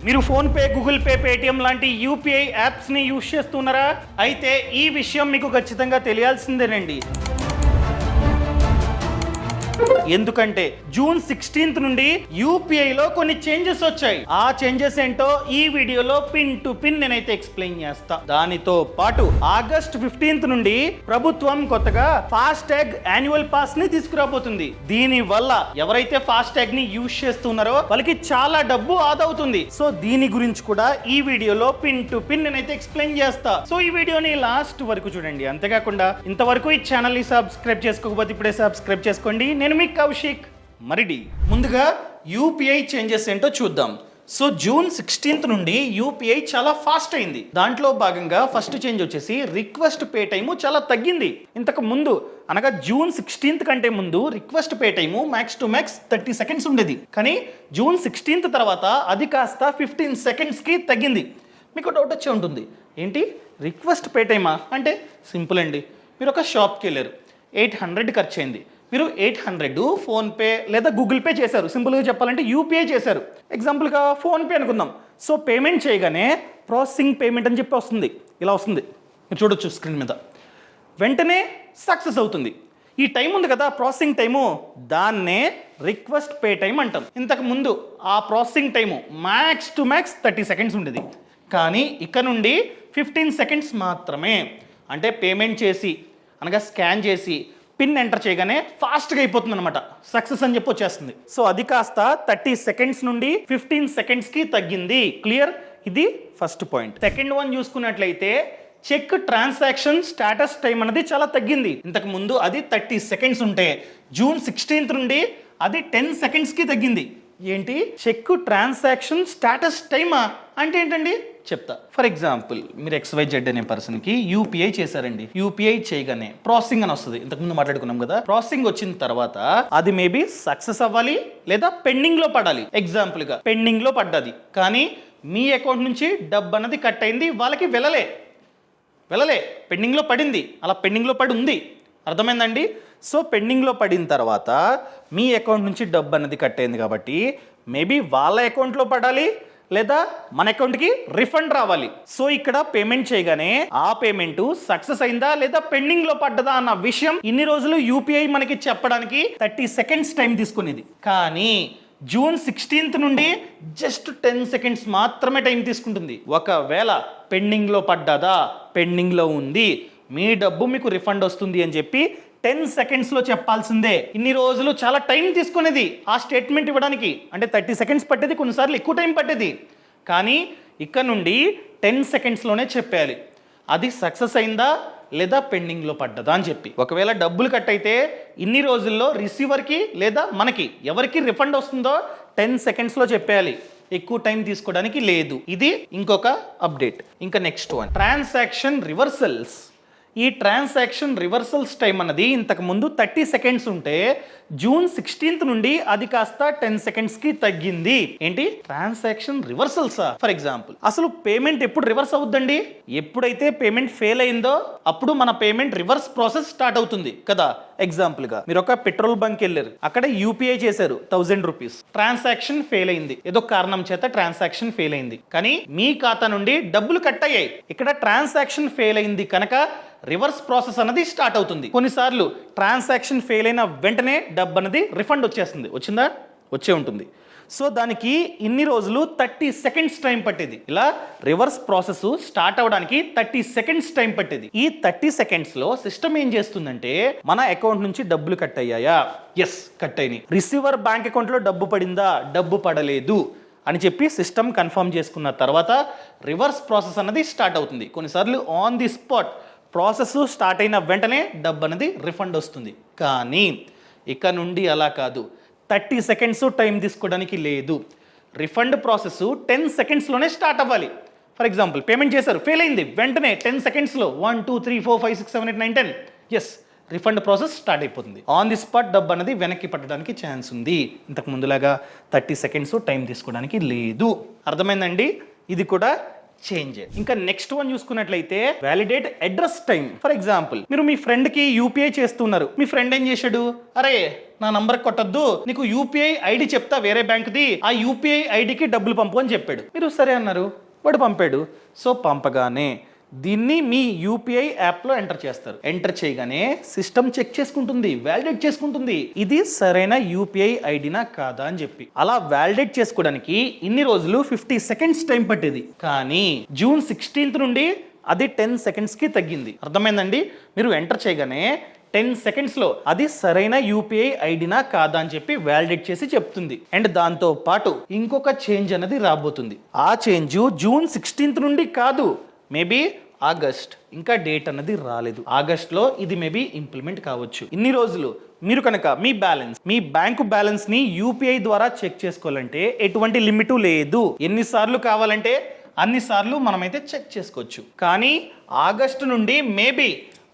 మీరు phone pay, Google pay, Paytm లాంటి UPI యాప్స్ని యూజ్ చేస్తున్నారా? అయితే ఈ విషయం మీకు ఖచ్చితంగా తెలియాల్సిందేనండి. ఎందుకంటే జూన్ 16th నుండి యూపీఐలో కొన్ని చేంజెస్ వచ్చాయి. ఆ చేంజెస్ ఏంటో ఈ వీడియోలో పిన్ టు పిన్ నేనైతే ఎక్స్ప్లెయిన్ చేస్తా. దానితో పాటు ఆగస్ట్ 15th నుండి ప్రభుత్వం కొత్తగా ఫాస్ట్ ట్యాగ్ యాన్యువల్ పాస్ ని తీసుకురాబోతుంది. దీని వల్ల ఎవరైతే ఫాస్ట్ ట్యాగ్ ని యూజ్ చేస్తున్నారో వాళ్ళకి చాలా డబ్బు ఆదా అవుతుంది. సో దీని గురించి కూడా ఈ వీడియోలో పిన్ టు పిన్ నేనైతే ఎక్స్ప్లెయిన్ చేస్తా. సో ఈ వీడియోని లాస్ట్ వరకు చూడండి. అంతేకాకుండా ఇంతవరకు ఈ ఛానల్ ని సబ్స్క్రైబ్ చేసుకోకపోతే ఇప్పుడే సబ్స్క్రైబ్ చేసుకోండి. నేను మీ కౌశిక్ మరిడి. ముందుగా యూపీఐ చేంజెస్ ఏంటో చూద్దాం. సో జూన్ 16th నుండి యూపీఐ చాలా ఫాస్ట్ అయింది. దాంట్లో భాగంగా ఫస్ట్ చేంజ్ వచ్చేసి రిక్వెస్ట్ పే టైము చాలా తగ్గింది. ఇంతకు ముందు అనగా జూన్ 16th కంటే ముందు request pay time max to max 30 seconds ఉండేది. కానీ జూన్ 16th తర్వాత అది కాస్త 15 secondsకి తగ్గింది. మీకు డౌట్ వచ్చే ఉంటుంది, ఏంటి రిక్వెస్ట్ పే టైమా అంటే? సింపుల్ అండి. మీరు ఒక షాప్కి వెళ్ళారు, 800 ఖర్చు అయింది. మీరు 800 ఫోన్పే లేదా గూగుల్ పే చేశారు. సింపుల్గా చెప్పాలంటే యూపీఐ చేశారు. ఎగ్జాంపుల్గా ఫోన్పే అనుకుందాం. సో పేమెంట్ చేయగానే ప్రాసెసింగ్ పేమెంట్ అని చెప్పి వస్తుంది. ఇలా వస్తుంది, మీరు చూడొచ్చు స్క్రీన్ మీద. వెంటనే సక్సెస్ అవుతుంది. ఈ టైం ఉంది కదా ప్రాసెసింగ్ టైము, దాన్నే రిక్వెస్ట్ పే టైం అంటాం. ఇంతకు ముందు ఆ processing time max to max 30 seconds ఉండేది. కానీ ఇక్కడ నుండి 15 seconds మాత్రమే. అంటే పేమెంట్ చేసి అనగా స్కాన్ చేసి పిన్ ఎంటర్ చేయగానే ఫాస్ట్గా అయిపోతుంది అనమాట. సక్సెస్ అని చెప్పి వచ్చేస్తుంది. సో అది కాస్త 30 seconds నుండి 15 secondsకి తగ్గింది. క్లియర్? ఇది ఫస్ట్ పాయింట్. సెకండ్ వన్ చూసుకున్నట్లయితే చెక్ ట్రాన్సాక్షన్ స్టేటస్ టైం అనేది చాలా తగ్గింది. ఇంతకు ముందు అది 30 seconds ఉంటే జూన్ 16th నుండి అది 10 secondsకి తగ్గింది. ఏంటి చెక్ ట్రాన్సాక్షన్ స్టేటస్ టైమా అంటే ఏంటండి చెప్తా. ఫర్ ఎగ్జాంపుల్ మీరు XYZ అనే పర్సన్కి యూపీఐ చేశారండి. యూపీఐ చేయగానే ప్రాసెసింగ్ అని వస్తుంది. ఇంతకుముందు మాట్లాడుకున్నాం కదా. ప్రాసెసింగ్ వచ్చిన తర్వాత అది మేబీ సక్సెస్ అవ్వాలి లేదా పెండింగ్ లో పడాలి. ఎగ్జాంపుల్గా పెండింగ్ లో పడ్డది, కానీ మీ అకౌంట్ నుంచి డబ్బు అన్నది కట్ అయింది, వాళ్ళకి వెళ్ళలే పెండింగ్లో పడింది. అలా పెండింగ్లో పడి ఉంది. అర్థమైందండి? సో పెండింగ్లో పడిన తర్వాత మీ అకౌంట్ నుంచి డబ్బు అనేది కట్ అయింది కాబట్టి మేబీ వాళ్ళ అకౌంట్లో పడాలి లేదా మన అకౌంట్కి రిఫండ్ రావాలి. సో ఇక్కడ పేమెంట్ చేయగానే ఆ పేమెంట్ సక్సెస్ అయిందా లేదా పెండింగ్లో పడ్డదా అన్న విషయం ఇన్ని రోజులు యూపీఐ మనకి చెప్పడానికి 30 seconds టైం తీసుకునేది. కానీ జూన్ 16th నుండి జస్ట్ 10 seconds మాత్రమే టైం తీసుకుంటుంది. ఒకవేళ పెండింగ్లో పడ్డదా, పెండింగ్లో ఉంది, మీ డబ్బు మీకు రిఫండ్ వస్తుంది అని చెప్పి 10 secondsలో చెప్పాల్సిందే. ఇన్ని రోజులు చాలా టైం తీసుకునేది ఆ స్టేట్మెంట్ ఇవ్వడానికి. అంటే 30 seconds పట్టేది, కొన్నిసార్లు ఎక్కువ టైం పట్టేది. కానీ ఇక్కడ నుండి 10 secondsలోనే చెప్పాలి అది సక్సెస్ అయిందా లేదా పెండింగ్లో పడ్డదా అని చెప్పి. ఒకవేళ డబ్బులు కట్ అయితే ఇన్ని రోజుల్లో రిసీవర్కి లేదా మనకి ఎవరికి రిఫండ్ వస్తుందో 10 secondsలో చెప్పేయాలి. ఎక్కువ టైం తీసుకోవడానికి లేదు. ఇది ఇంకొక అప్డేట్. ఇంకా నెక్స్ట్ వన్ ట్రాన్సాక్షన్ రివర్సల్స్. ఈ ట్రాన్సాక్షన్ రివర్సల్స్ టైం అన్నది ఇంతకు ముందు 30 seconds ఉంటే జూన్ 16th నుండి అది కాస్త 10 secondsకి తగ్గింది. ఏంటి ట్రాన్సాక్షన్ రివర్సల్సా? ఫర్ ఎగ్జాంపుల్ అసలు పేమెంట్ ఎప్పుడు రివర్స్ అవుద్దండి? ఎప్పుడైతే పేమెంట్ ఫెయిల్ అయిందో అప్పుడు మన పేమెంట్ రివర్స్ ప్రాసెస్ స్టార్ట్ అవుతుంది కదా. ఎగ్జాంపుల్గా మీరు ఒక పెట్రోల్ బంక్ వెళ్ళారు, అక్కడ యూపీఐ చేశారు 1000 rupees. ట్రాన్సాక్షన్ ఫెయిల్ అయింది, ఏదో కారణం చేత ట్రాన్సాక్షన్ ఫెయిల్ అయింది, కానీ మీ ఖాతా నుండి డబ్బులు కట్ అయ్యాయి. ఇక్కడ ట్రాన్సాక్షన్ ఫెయిల్ అయింది కనుక రివర్స్ ప్రాసెస్ అన్నది స్టార్ట్ అవుతుంది. కొన్నిసార్లు ట్రాన్సాక్షన్ ఫెయిల్ అయిన వెంటనే డబ్బు అనేది రిఫండ్ వచ్చేస్తుంది. వచ్చిందా? వచ్చే ఉంటుంది. సో దానికి ఇన్ని రోజులు 30 seconds టైం పట్టేది. ఇలా రివర్స్ ప్రాసెస్ స్టార్ట్ అవడానికి 30 seconds టైం పట్టేది. ఈ 30 secondsలో సిస్టమ్ ఏం చేస్తుందంటే మన అకౌంట్ నుంచి డబ్బులు కట్ అయ్యాయా? ఎస్, కట్ అయినాయి. రిసీవర్ బ్యాంక్ అకౌంట్లో డబ్బు పడిందా? డబ్బు పడలేదు అని చెప్పి సిస్టమ్ కన్ఫర్మ్ చేసుకున్న తర్వాత రివర్స్ ప్రాసెస్ అన్నది స్టార్ట్ అవుతుంది. కొన్నిసార్లు on the spot process start అయిన వెంటనే డబ్బు అనేది రిఫండ్ వస్తుంది. కానీ ఇక నుండి అలా కాదు, 30 seconds టైం తీసుకోవడానికి లేదు. రిఫండ్ ప్రాసెస్ 10 secondsలోనే స్టార్ట్ అవ్వాలి. ఫర్ ఎగ్జాంపుల్ పేమెంట్ చేశారు, ఫెయిల్ అయింది, వెంటనే 10 secondsలో 1 2 3 4 5 6 7 8 9 10 ఎస్ రిఫండ్ ప్రాసెస్ స్టార్ట్ అయిపోతుంది. ఆన్ ది స్పాట్ డబ్బు అనేది వెనక్కి పట్టడానికి ఛాన్స్ ఉంది. ఇంతకు ముందులాగా 30 seconds టైం తీసుకోవడానికి లేదు. అర్థమైందండి? ఇది కూడా చేంజ్. ఇంకా నెక్స్ట్ వన్ చూసుకున్నట్లయితే validate address time. For example, మీరు మీ ఫ్రెండ్ కి యూపీఐ చేస్తున్నారు. మీ ఫ్రెండ్ ఏం చేశాడు, అరే నా నంబర్ కొట్టద్దు, నీకు యూపీఐ ఐడి చెప్తా వేరే బ్యాంక్ది, ఆ యూపీఐ ఐడికి డబ్బులు పంపు అని చెప్పాడు. మీరు సరే అన్నారు, వాడు పంపాడు. సో పంపగానే దీన్ని మీ యూపీఐ యాప్లో ఎంటర్ చేస్తారు. ఎంటర్ చేయగానే సిస్టమ్ చెక్ చేసుకుంటుంది, వ్యాలిడేట్ చేసుకుంటుంది ఇది సరైన యూపీఐ ఐడినా కాదా అని చెప్పి. అలా వ్యాలిడేట్ చేసుకోవడానికి ఇన్ని రోజులు 50 సెకండ్స్ టైం పట్టేది, కానీ జూన్ 16th నుండి అది 10 సెకండ్స్కి తగ్గింది. అర్థమైందండి? మీరు ఎంటర్ చేయగానే 10 సెకండ్స్లో అది సరైన యూపీఐ ఐడినా కాదా అని చెప్పి వ్యాలిడేట్ చేసి చెప్తుంది. అండ్ దాంతో పాటు ఇంకొక చేంజ్ అనేది రాబోతుంది. ఆ చేంజ్ జూన్ 16th నుండి కాదు, మేబీ ఆగస్ట్, ఇంకా డేట్ అన్నది రాలేదు. ఆగస్ట్లో ఇది మేబీ ఇంప్లిమెంట్ కావచ్చు. ఇన్ని రోజులు మీరు కనుక మీ బ్యాంకు బ్యాలెన్స్ ని యూపీఐ ద్వారా చెక్ చేసుకోవాలంటే ఎటువంటి లిమిట్ లేదు. ఎన్నిసార్లు కావాలంటే అన్నిసార్లు మనమైతే చెక్ చేసుకోవచ్చు. కానీ ఆగస్టు నుండి మేబీ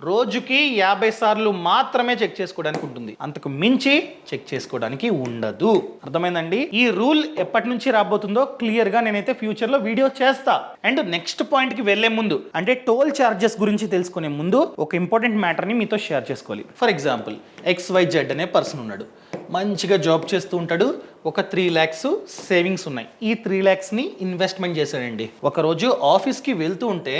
రోజుకి 50 సార్లు మాత్రమే చెక్ చేసుకోవడానికి ఉంటుంది, అంతకు మించి చెక్ చేసుకోవడానికి ఉండదు. అర్థమైందండి? ఈ రూల్ ఎప్పటి నుంచి రాబోతుందో క్లియర్ గా నేనైతే ఫ్యూచర్ లో వీడియో చేస్తా. అండ్ నెక్స్ట్ పాయింట్ కి వెళ్లే ముందు, అంటే టోల్ చార్జెస్ గురించి తెలుసుకునే ముందు ఒక ఇంపార్టెంట్ మ్యాటర్ ని మీతో షేర్ చేసుకోవాలి. ఫర్ ఎగ్జాంపుల్, XYZ అనే పర్సన్ ఉన్నాడు, మంచిగా జాబ్ చేస్తూ ఉంటాడు, ఒక 3 lakhs సేవింగ్స్ ఉన్నాయి. ఈ 3 lakhs ని ఇన్వెస్ట్మెంట్ చేశాడండి. ఒకరోజు ఆఫీస్కి వెళ్తూ ఉంటే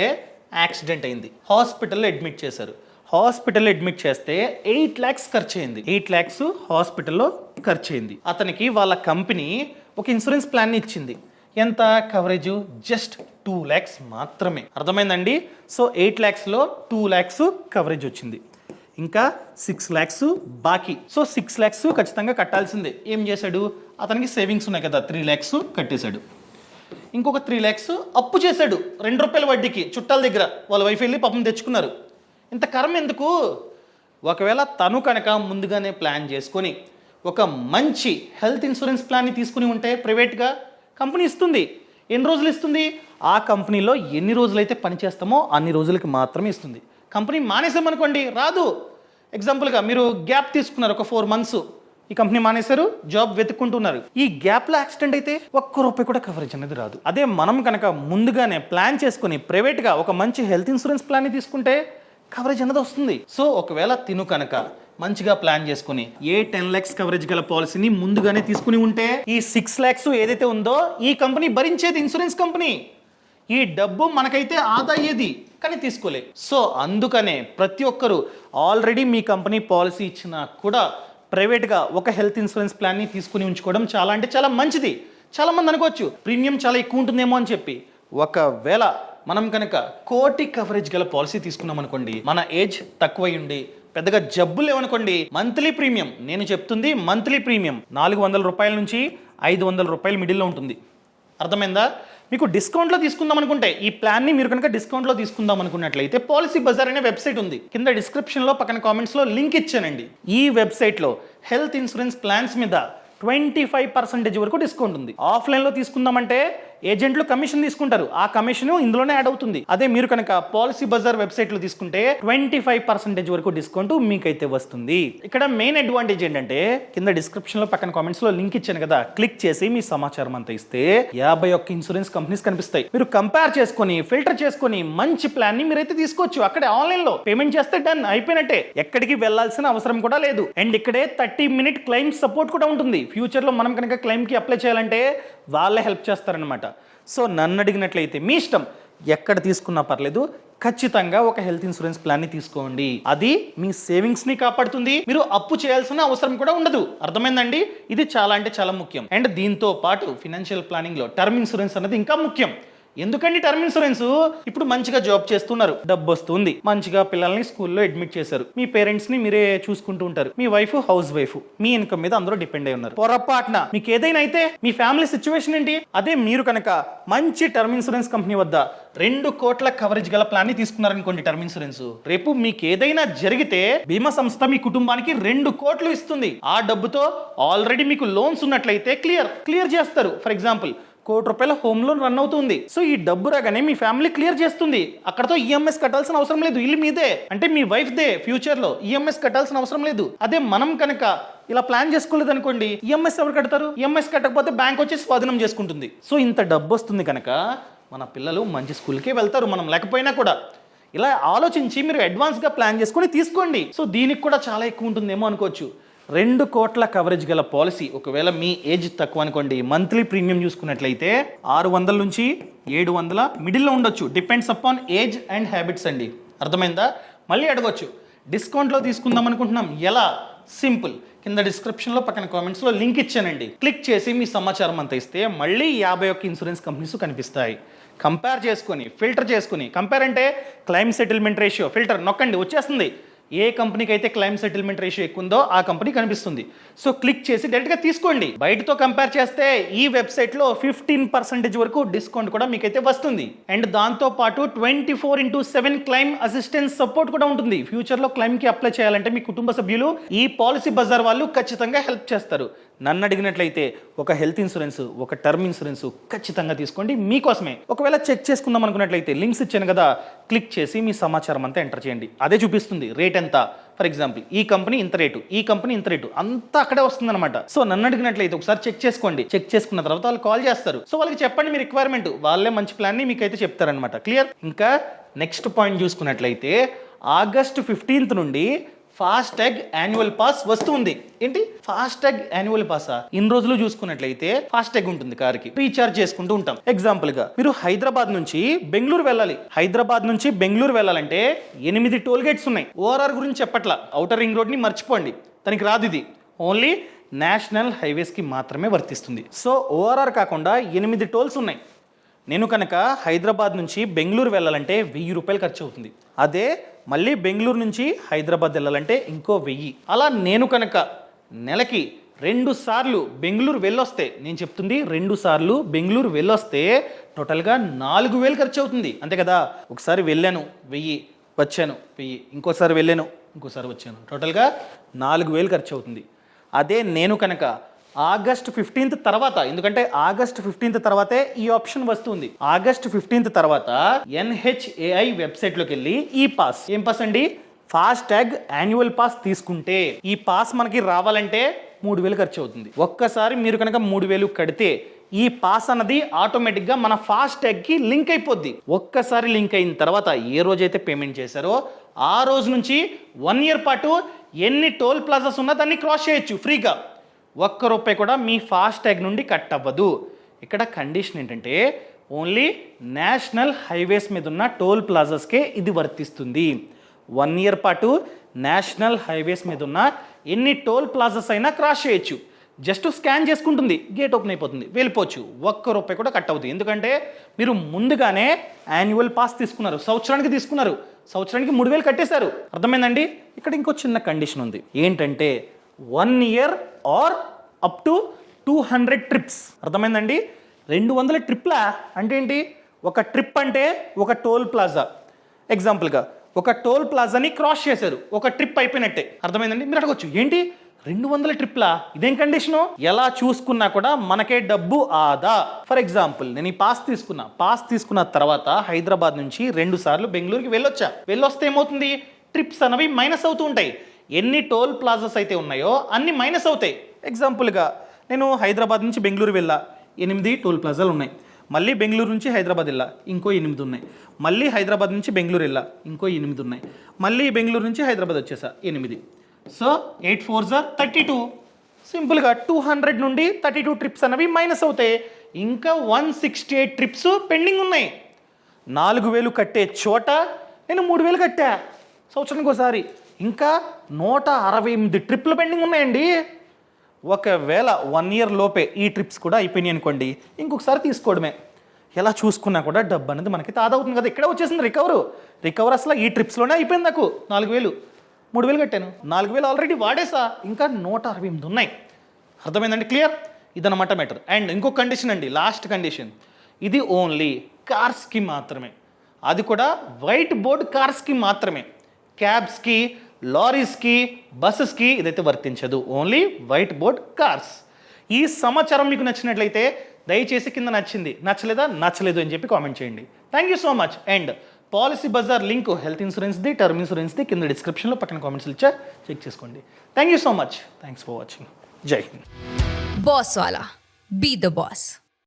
యాక్సిడెంట్ అయింది, హాస్పిటల్లో అడ్మిట్ చేశారు. హాస్పిటల్లో అడ్మిట్ చేస్తే 8 lakhs ఖర్చు అయింది. 8 lakhs హాస్పిటల్లో ఖర్చు అయింది. అతనికి వాళ్ళ కంపెనీ ఒక ఇన్సూరెన్స్ ప్లాన్ని ఇచ్చింది. ఎంత కవరేజ్? జస్ట్ 2 lakhs మాత్రమే. అర్థమైందండి? సో 8 lakhsలో 2 lakhs కవరేజ్ వచ్చింది, ఇంకా 6 lakhs బాకీ. సో 6 lakhs ఖచ్చితంగా కట్టాల్సిందే. ఏం చేశాడు, అతనికి సేవింగ్స్ ఉన్నాయి కదా, 3 lakhs కట్టేశాడు. ఇంకొక 3 lakhs అప్పు చేశాడు, ₹2 వడ్డీకి చుట్టాల దగ్గర. వాళ్ళ వైఫ్ వెళ్ళి పాపం తెచ్చుకున్నారు. ఇంత కర్మ ఎందుకు? ఒకవేళ తను కనుక ముందుగానే ప్లాన్ చేసుకొని ఒక మంచి హెల్త్ ఇన్సూరెన్స్ ప్లాన్ని తీసుకుని ఉంటే, ప్రైవేట్గా కంపెనీ ఇస్తుంది. ఎన్ని రోజులు ఇస్తుంది? ఆ కంపెనీలో ఎన్ని రోజులైతే పనిచేస్తామో అన్ని రోజులకి మాత్రమే ఇస్తుంది. కంపెనీ మానేసామనుకోండి రాదు. ఎగ్జాంపుల్గా మీరు గ్యాప్ తీసుకున్నారు, ఒక 4 months, ఈ కంపెనీ మానేశారు, జాబ్ వెతుక్కుంటున్నారు. ఈ గ్యాప్లో యాక్సిడెంట్ అయితే ₹1 కూడా కవరేజ్ అనేది రాదు. అదే మనం కనుక ముందుగానే ప్లాన్ చేసుకుని ప్రైవేట్గా ఒక మంచి హెల్త్ ఇన్సూరెన్స్ ప్లాన్ని తీసుకుంటే కవరేజ్ అనేది వస్తుంది. సో ఒకవేళ తిను కనుక మంచిగా ప్లాన్ చేసుకుని ఏ 10 lakhs కవరేజ్ గల పాలసీని ముందుగానే తీసుకుని ఉంటే, ఈ 6 lakhs ఏదైతే ఉందో ఈ కంపెనీ భరించేది, ఇన్సూరెన్స్ కంపెనీ. ఈ డబ్బు మనకైతే ఆదా అయ్యేది, కానీ తీసుకోలే. సో అందుకనే ప్రతి ఒక్కరు ఆల్రెడీ మీ కంపెనీ పాలసీ ఇచ్చినా కూడా ప్రైవేట్గా ఒక హెల్త్ ఇన్సూరెన్స్ ప్లాన్ని తీసుకుని ఉంచుకోవడం చాలా అంటే చాలా మంచిది. చాలామంది అనుకోవచ్చు ప్రీమియం చాలా ఎక్కువ ఉంటుందేమో అని చెప్పి. ఒకవేళ మనం కనుక 1 కోటి కవరేజ్ గల పాలసీ తీసుకున్నాం అనుకోండి, మన ఏజ్ తక్కువై ఉండి పెద్దగా జబ్బులు లేవనుకోండి, మంత్లీ ప్రీమియం, నేను చెప్తుంది మంత్లీ ప్రీమియం ₹400 నుంచి ₹500 మిడిల్లో ఉంటుంది. అర్థమైందా? మీకు డిస్కౌంట్లో తీసుకుందాం అనుకుంటే, ఈ ప్లాన్ని మీరు కనుక డిస్కౌంట్లో తీసుకుందాం అనుకున్నట్లయితే పాలసీ బజార్ అనే వెబ్సైట్ ఉంది. కింద డిస్క్రిప్షన్లో పక్కన కామెంట్స్లో లింక్ ఇచ్చానండి. ఈ వెబ్సైట్లో హెల్త్ ఇన్సూరెన్స్ ప్లాన్స్ మీద 25% వరకు డిస్కౌంట్ ఉంది. ఆఫ్లైన్లో తీసుకుందామంటే ఏజెంట్లు కమిషన్ తీసుకుంటారు, ఆ కమిషన్ ఇందులోనే యాడ్ అవుతుంది. అదే మీరు కనుక పాలసీ బజార్ వెబ్సైట్లో తీసుకుంటే 25% వరకు డిస్కౌంట్ మీకైతే వస్తుంది. ఇక్కడ మెయిన్ అడ్వాంటేజ్ ఏంటంటే, కింద డిస్క్రిప్షన్లో పక్కన కామెంట్స్లో లింక్ ఇచ్చాను కదా, క్లిక్ చేసి మీ సమాచారం అంతా ఇస్తే 51 ఇన్సూరెన్స్ కంపెనీస్ కనిపిస్తాయి. మీరు కంపేర్ చేసుకొని ఫిల్టర్ చేసుకొని మంచి ప్లాన్ ని మీరైతే తీసుకోవచ్చు. అక్కడే ఆన్లైన్లో పేమెంట్ చేస్తే డన్, అయిపోయినట్టే. ఎక్కడికి వెళ్లాల్సిన అవసరం కూడా లేదు. అండ్ ఇక్కడే 30-minute క్లెయిమ్ సపోర్ట్ కూడా ఉంటుంది. ఫ్యూచర్లో మనం కనుక క్లెయిమ్కి అప్లై చేయాలంటే వాళ్ళే హెల్ప్ చేస్తారనమాట. సో నన్ను అడిగినట్లయితే మీ ఇష్టం, ఎక్కడ తీసుకున్నా పర్లేదు, ఖచ్చితంగా ఒక హెల్త్ ఇన్సూరెన్స్ ప్లాన్ని తీసుకోండి. అది మీ సేవింగ్స్ని కాపాడుతుంది, మీరు అప్పు చేయాల్సిన అవసరం కూడా ఉండదు. అర్థమైందండి? ఇది చాలా అంటే చాలా ముఖ్యం. అండ్ దీంతో పాటు ఫినాన్షియల్ ప్లానింగ్లో టర్మ్ ఇన్సూరెన్స్ అనేది ఇంకా ముఖ్యం. ఎందుకండి టర్మ్ ఇన్సూరెన్స్? ఇప్పుడు మంచిగా జాబ్ చేస్తున్నారు, డబ్బు వస్తుంది, మంచిగా పిల్లల్ని స్కూల్లో అడ్మిట్ చేశారు, మీ పేరెంట్స్ ని మీరే చూసుకుంటూ ఉంటారు, మీ వైఫ్ హౌస్ వైఫ్, మీ ఇన్కమ్ మీద అందరూ డిపెండ్ అయి ఉన్నారు. పొరపాటున మీకు ఏదైనా అయితే మీ ఫ్యామిలీ సిచ్యువేషన్ ఏంటి? అదే మీరు కనుక మంచి టర్మ్ ఇన్సూరెన్స్ కంపెనీ వద్ద 2 కోట్ల కవరేజ్ గల ప్లాన్ ని తీసుకున్నారనుకోండి, టర్మ్ ఇన్సూరెన్స్, రేపు మీకు ఏదైనా జరిగితే బీమా సంస్థ మీ కుటుంబానికి 2 కోట్లు ఇస్తుంది. ఆ డబ్బుతో ఆల్రెడీ మీకు లోన్స్ ఉన్నట్లయితే క్లియర్ చేస్తారు. ఫర్ ఎగ్జాంపుల్, ₹1 కోటి హోమ్ లోన్ రన్ అవుతుంది. సో ఈ డబ్బు రాగానే మీ ఫ్యామిలీ క్లియర్ చేస్తుంది. అక్కడతో ఈఎంఐస్ కట్టాల్సిన అవసరం లేదు, ఇల్లు మీదే, అంటే మీ వైఫ్ దే. ఫ్యూచర్ లో ఈఎంఐస్ కట్టాల్సిన అవసరం లేదు. అదే మనం కనుక ఇలా ప్లాన్ చేసుకోలేదు అనుకోండి, ఈఎంఐస్ ఎవరు కడతారు? ఈఎంఐస్ కట్టకపోతే బ్యాంక్ వచ్చి స్వాధీనం చేసుకుంటుంది. సో ఇంత డబ్బు వస్తుంది కనుక మన పిల్లలు మంచి స్కూల్కే వెళ్తారు, మనం లేకపోయినా కూడా. ఇలా ఆలోచించి మీరు అడ్వాన్స్గా ప్లాన్ చేసుకొని తీసుకోండి. సో దీనికి కూడా చాలా ఎక్కువ ఉంటుందేమో అనుకోవచ్చు. 2 కోట్ల కవరేజ్ గల పాలసీ, ఒకవేళ మీ ఏజ్ తక్కువ అనుకోండి, మంత్లీ ప్రీమియం చూసుకున్నట్లయితే 600 నుంచి 700 మిడిల్లో ఉండొచ్చు, depends upon age and habits అండి. అర్థమైందా? మళ్ళీ అడగొచ్చు డిస్కౌంట్లో తీసుకుందాం అనుకుంటున్నాం, ఎలా? సింపుల్, కింద డిస్క్రిప్షన్లో పక్కన కామెంట్స్లో లింక్ ఇచ్చానండి. క్లిక్ చేసి మీ సమాచారం అంతా ఇస్తే మళ్ళీ 51 ఇన్సూరెన్స్ కంపెనీస్ కనిపిస్తాయి. కంపేర్ చేసుకొని, ఫిల్టర్ చేసుకుని, కంపేర్ అంటే క్లైమ్ సెటిల్మెంట్ రేషియో, ఫిల్టర్ నొక్కండి, వచ్చేస్తుంది. ఏ కంపెనీకి అయితే క్లైమ్ సెటిల్మెంట్ రేషియో ఎక్కువ ఉందో ఆ కంపెనీ కనిపిస్తుంది. సో క్లిక్ చేసి డైరెక్ట్గా తీసుకోండి. బయటతో కంపేర్ చేస్తే ఈ వెబ్సైట్లో 15% వరకు డిస్కౌంట్ కూడా మీకైతే వస్తుంది. అండ్ దాంతో పాటు 24/7 క్లైమ్ అసిస్టెన్స్ సపోర్ట్ కూడా ఉంటుంది. ఫ్యూచర్లో క్లైమ్కి అప్లై చేయాలంటే మీ కుటుంబ సభ్యులు ఈ పాలసీ బజార్ వాళ్ళు ఖచ్చితంగా హెల్ప్ చేస్తారు. నన్ను అడిగినట్లయితే ఒక హెల్త్ ఇన్సూరెన్స్, ఒక టర్మ్ ఇన్సూరెన్స్ ఖచ్చితంగా తీసుకోండి, మీకోసమే. ఒకవేళ చెక్ చేసుకుందాం అనుకున్నట్లయితే లింక్స్ ఇచ్చాను కదా, క్లిక్ చేసి మీ సమాచారం అంతా ఎంటర్ చేయండి. అదే చూపిస్తుంది రేట్ ఎంత. ఫర్ ఎగ్జాంపుల్ ఈ కంపెనీ ఇంత రేటు, ఈ కంపెనీ ఇంత రేటు, అంతా అక్కడే వస్తుంది అనమాట. సో నన్ను అడిగినట్లయితే ఒకసారి చెక్ చేసుకోండి. చెక్ చేసుకున్న తర్వాత వాళ్ళు కాల్ చేస్తారు. సో వాళ్ళకి చెప్పండి మీ రిక్వైర్మెంట్, వాళ్ళే మంచి ప్లాన్ని మీకైతే చెప్తారనమాట. క్లియర్? ఇంకా నెక్స్ట్ పాయింట్ చూసుకున్నట్లయితే ఆగస్ట్ 15 నుండి ఫాస్టాగ్ యాన్యువల్ పాస్ వస్తుంది. ఏంటి ఫాస్టాగ్ యాన్యువల్ పాసా? ఇన్ని రోజులు చూసుకున్నట్లయితే ఫాస్టాగ్ ఉంటుంది కార్కి, రీఛార్జ్ చేసుకుంటూ ఉంటాం. ఎగ్జాంపుల్ గా మీరు హైదరాబాద్ నుంచి బెంగళూరు వెళ్ళాలి. హైదరాబాద్ నుంచి బెంగళూరు వెళ్ళాలంటే 8 టోల్ గేట్స్ ఉన్నాయి. ఓఆర్ఆర్ గురించి చెప్పట్లా, ఔటర్ రింగ్ రోడ్ ని మర్చిపోండి, తనకి రాదు ఇది. ఓన్లీ నేషనల్ హైవేస్ కి మాత్రమే వర్తిస్తుంది. సో ఓఆర్ఆర్ కాకుండా 8 టోల్స్ ఉన్నాయి. నేను కనుక హైదరాబాద్ నుంచి బెంగళూరు వెళ్ళాలంటే 1000 రూపాయలు ఖర్చు అవుతుంది. అదే మళ్ళీ బెంగళూరు నుంచి హైదరాబాద్ వెళ్ళాలంటే ఇంకో 1000. అలా నేను కనుక నెలకి 2 సార్లు బెంగళూరు వెళ్ళొస్తే, నేను చెప్తుంది 2 సార్లు బెంగళూరు వెళ్ళొస్తే టోటల్గా 4000 ఖర్చు అవుతుంది. అంతే కదా? ఒకసారి వెళ్ళాను 1000, వచ్చాను 1000, ఇంకోసారి వెళ్ళాను, ఇంకోసారి వచ్చాను, టోటల్గా 4000 ఖర్చు అవుతుంది. అదే నేను కనుక ఆగస్ట్ 15 తర్వాత, ఎందుకంటే ఆగస్ట్ 15 తర్వాతే ఈ ఆప్షన్ వస్తుంది. ఆగస్ట్ 15 తర్వాత NHAI వెబ్సైట్లోకి వెళ్ళి ఈ పాస్, ఏం పాస్ అండి? ఫాస్టాగ్ యాన్యువల్ పాస్ తీసుకుంటే ఈ పాస్ మనకి రావాలంటే 3000 ఖర్చు అవుతుంది. ఒక్కసారి మీరు కనుక 3000 కడితే ఈ పాస్ అన్నది ఆటోమేటిక్గా మన ఫాస్టాగ్కి లింక్ అయిపోద్ది. ఒక్కసారి లింక్ అయిన తర్వాత ఏ రోజైతే పేమెంట్ చేశారో ఆ రోజు నుంచి 1 ఇయర్ పాటు ఎన్ని టోల్ ప్లాజాస్ ఉన్నా దాన్ని క్రాస్ చేయొచ్చు ఫ్రీగా. ₹1 కూడా మీ ఫాస్టాగ్ నుండి కట్ అవ్వదు. ఇక్కడ కండిషన్ ఏంటంటే ఓన్లీ నేషనల్ హైవేస్ మీద ఉన్న టోల్ ప్లాజాస్కే ఇది వర్తిస్తుంది. 1 ఇయర్ పాటు నేషనల్ హైవేస్ మీద ఉన్న ఎన్ని టోల్ ప్లాజాస్ అయినా క్రాస్ చేయొచ్చు. జస్ట్ స్కాన్ చేసుకుంటుంది, గేట్ ఓపెన్ అయిపోతుంది, వెళ్ళిపోవచ్చు. ₹1 కూడా కట్ అవుతుంది. ఎందుకంటే మీరు ముందుగానే యాన్యువల్ పాస్ తీసుకున్నారు, సంవత్సరానికి తీసుకున్నారు, సంవత్సరానికి 3000 కట్టేశారు. అర్థమైందండి? ఇక్కడ ఇంకో చిన్న కండిషన్ ఉంది. ఏంటంటే 1 year are up to 200 trips. అర్థమైందండి? 200 ట్రిప్లా అంటే ఏంటి? ఒక ట్రిప్ అంటే ఒక టోల్ ప్లాజా. ఎగ్జాంపుల్గా ఒక టోల్ ప్లాజాని క్రాస్ చేశారు, ఒక ట్రిప్ అయిపోయినట్టే. అర్థమైందండి? మీరు అడగొచ్చు ఏంటి 200 ట్రిప్లా, ఇదేం కండిషను? ఎలా చూసుకున్నా కూడా మనకే డబ్బు ఆదా. ఫర్ ఎగ్జాంపుల్ నేను ఈ పాస్ తీసుకున్న తర్వాత హైదరాబాద్ నుంచి 2 సార్లు బెంగళూరుకి వెళ్ళొస్తే ఏమవుతుంది? ట్రిప్స్ అనేవి మైనస్ అవుతూ ఉంటాయి. ఎన్ని టోల్ ప్లాజాస్ అయితే ఉన్నాయో అన్ని మైనస్ అవుతాయి. ఎగ్జాంపుల్గా నేను హైదరాబాద్ నుంచి బెంగళూరు వెళ్ళా, 8 టోల్ ప్లాజాలు ఉన్నాయి. మళ్ళీ బెంగళూరు నుంచి హైదరాబాద్ వెళ్ళా, ఇంకో 8 ఉన్నాయి. మళ్ళీ హైదరాబాద్ నుంచి బెంగళూరు వెళ్ళా, ఇంకో 8 ఉన్నాయి. మళ్ళీ బెంగళూరు నుంచి హైదరాబాద్ వచ్చేసా, 8. సో 8 4 32. సింపుల్గా 200 నుండి 32 ట్రిప్స్ అనేవి మైనస్ అవుతాయి. ఇంకా 168 ట్రిప్స్ పెండింగ్ ఉన్నాయి. 4000 కట్టే చోట నేను 3000 కట్టా సంవత్సరానికి ఒకసారి. ఇంకా 168 ట్రిప్లు పెండింగ్ ఉన్నాయండి. ఒకవేళ 1 ఇయర్ లోపే ఈ ట్రిప్స్ కూడా అయిపోయినాయి అనుకోండి, ఇంకొకసారి తీసుకోవడమే. ఎలా చూసుకున్నా కూడా డబ్బు అనేది మనకి ఆదా అవుతుంది కదా. ఇక్కడే వచ్చేసింది రికవర్ అసలు ఈ ట్రిప్స్లోనే అయిపోయింది. నాకు 4000, 3000 కట్టాను, 4000 ఆల్రెడీ వాడేసా, ఇంకా 168 ఉన్నాయి. అర్థమైందండి? క్లియర్? ఇదన్నమాట మ్యాటర్. అండ్ ఇంకో కండిషన్ అండి, లాస్ట్ కండిషన్. ఇది ఓన్లీ కార్స్కి మాత్రమే, అది కూడా వైట్ బోర్డ్ కార్స్కి మాత్రమే. క్యాబ్స్కి, లారీస్కి, బస్సెస్కి ఇదైతే వర్తించదు. Only white board cars. ఈ సమాచారం మీకు నచ్చినట్లయితే దయచేసి కింద నచ్చలేదు అని చెప్పి కామెంట్ చేయండి. Thank you so much. And Policybazaar link health ఇన్సూరెన్స్ది, టర్మ్ ఇన్సూరెన్స్ది కింద డిస్క్రిప్షన్లో పక్కన కామెంట్స్ ఇచ్చా, చెక్ చేసుకోండి. Thank you so much. Thanks for watching. Jai Hind. Boss వాలా, బీ ద బాస్.